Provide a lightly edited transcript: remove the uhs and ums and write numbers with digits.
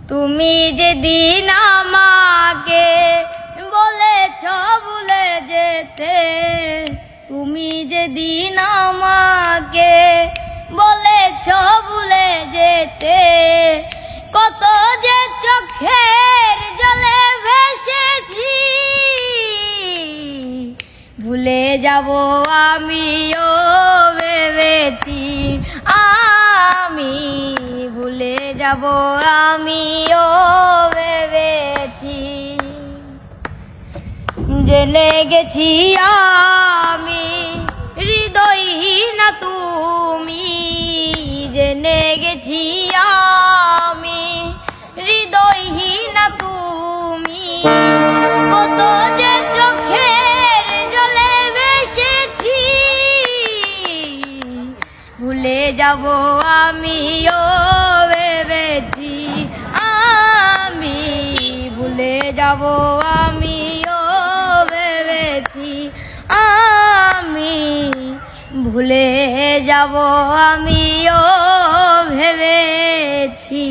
তুমি যেদিন আমাকে বলেছ ভুলে যেতে, তুমি যেদিন আমাকে বলেছ ভুলে যেতে, কত যে চোখের জলে ভেসেছি, ভুলে যাব আমিও ভেবেছি, আমি ভুলে যাব আমিও ভেবেছি। জেনে গেছি আমি হৃদয়হীন তুমি, জেনে গেছি আমি হৃদয়হীন তুমি, কত যে চোখের জলে ভেসেছি, ভুলে যাব আমিও ভেবেছি, আমি ভুলে যাব আমিও ভেবেছি, আমি ভুলে যাব আমিও ভেবেছি।